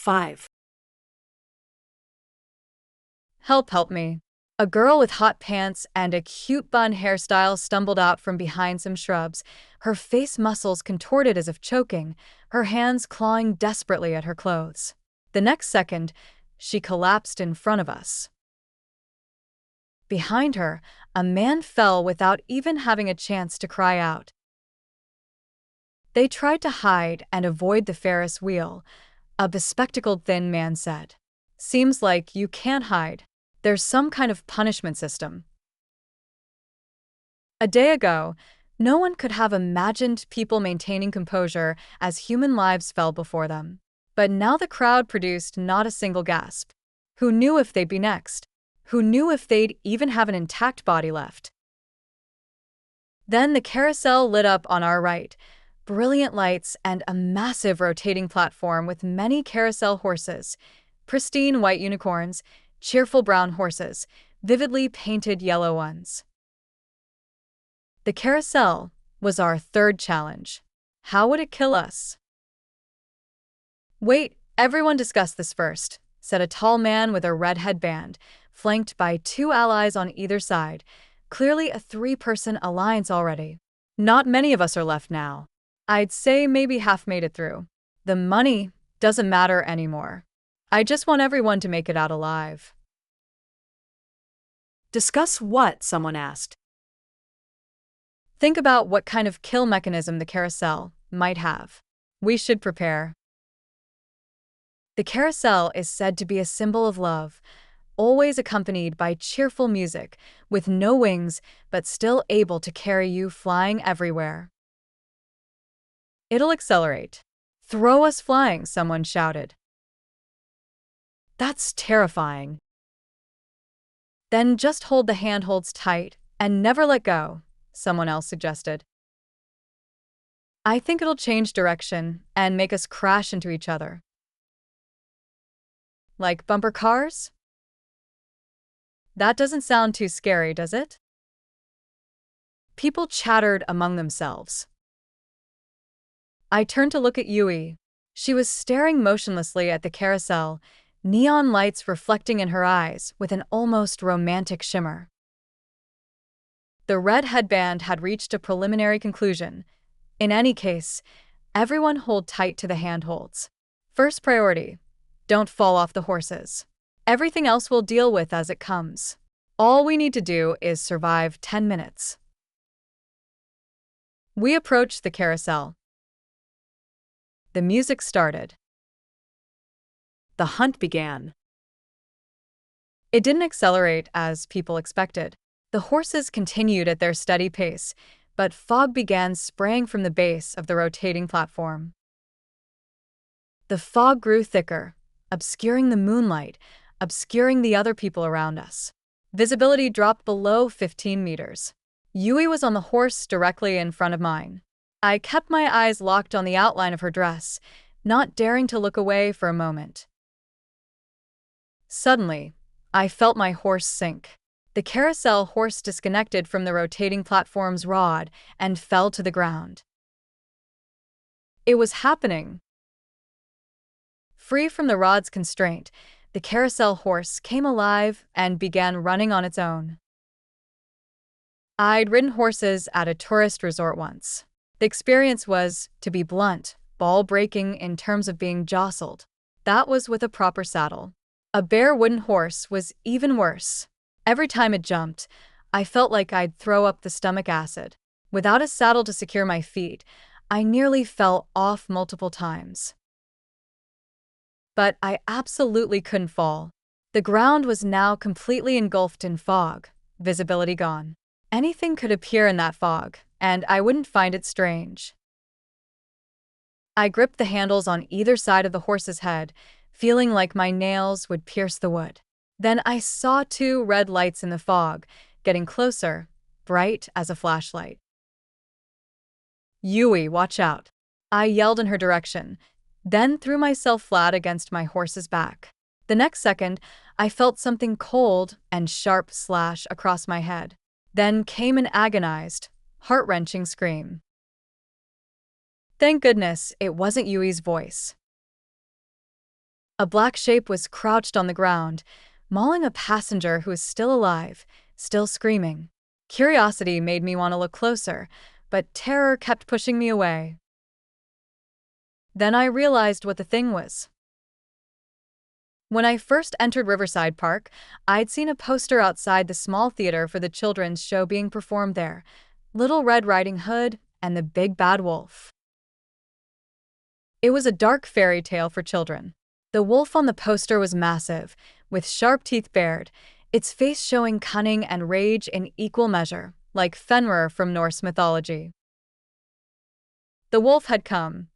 5. Help me. A girl with hot pants and a cute bun hairstyle stumbled out from behind some shrubs, her face muscles contorted as if choking, her hands clawing desperately at her clothes. The next second, she collapsed in front of us. Behind her, a man fell without even having a chance to cry out. They tried to hide and avoid the Ferris wheel, a bespectacled thin man said. Seems like you can't hide. There's some kind of punishment system. A day ago, no one could have imagined people maintaining composure as human lives fell before them. But now the crowd produced not a single gasp. Who knew if they'd be next? Who knew if they'd even have an intact body left? Then the carousel lit up on our right, brilliant lights and a massive rotating platform with many carousel horses, pristine white unicorns, cheerful brown horses, vividly painted yellow ones. The carousel was our third challenge. How would it kill us? Wait, everyone discuss this first, said a tall man with a red headband, flanked by two allies on either side, clearly a three-person alliance already. Not many of us are left now. I'd say maybe half made it through. The money doesn't matter anymore. I just want everyone to make it out alive. Discuss what? Someone asked. Think about what kind of kill mechanism the carousel might have. We should prepare. The carousel is said to be a symbol of love, always accompanied by cheerful music, with no wings but still able to carry you flying everywhere. It'll accelerate. Throw us flying, someone shouted. That's terrifying. Then just hold the handholds tight and never let go, someone else suggested. I think it'll change direction and make us crash into each other. Like bumper cars? That doesn't sound too scary, does it? People chattered among themselves. I turned to look at Yui. She was staring motionlessly at the carousel, neon lights reflecting in her eyes with an almost romantic shimmer. The red headband had reached a preliminary conclusion. In any case, everyone hold tight to the handholds. First priority, don't fall off the horses. Everything else we'll deal with as it comes. All we need to do is survive 10 minutes. We approached the carousel. The music started. The hunt began. It didn't accelerate as people expected. The horses continued at their steady pace, but fog began spraying from the base of the rotating platform. The fog grew thicker, obscuring the moonlight, obscuring the other people around us. Visibility dropped below 15 meters. Yui was on the horse directly in front of mine. I kept my eyes locked on the outline of her dress, not daring to look away for a moment. Suddenly, I felt my horse sink. The carousel horse disconnected from the rotating platform's rod and fell to the ground. It was happening. Free from the rod's constraint, the carousel horse came alive and began running on its own. I'd ridden horses at a tourist resort once. The experience was, to be blunt, ball-breaking in terms of being jostled. That was with a proper saddle. A bare wooden horse was even worse. Every time it jumped, I felt like I'd throw up the stomach acid. Without a saddle to secure my feet, I nearly fell off multiple times. But I absolutely couldn't fall. The ground was now completely engulfed in fog, visibility gone. Anything could appear in that fog, and I wouldn't find it strange. I gripped the handles on either side of the horse's head, feeling like my nails would pierce the wood. Then I saw two red lights in the fog, getting closer, bright as a flashlight. Yui, watch out! I yelled in her direction, then threw myself flat against my horse's back. The next second, I felt something cold and sharp slash across my head. Then came an agonized, heart-wrenching scream. Thank goodness it wasn't Yui's voice. A black shape was crouched on the ground, mauling a passenger who was still alive, still screaming. Curiosity made me want to look closer, but terror kept pushing me away. Then I realized what the thing was. When I first entered Riverside Park, I'd seen a poster outside the small theater for the children's show being performed there, Little Red Riding Hood and the Big Bad Wolf. It was a dark fairy tale for children. The wolf on the poster was massive, with sharp teeth bared, its face showing cunning and rage in equal measure, like Fenrir from Norse mythology. The wolf had come,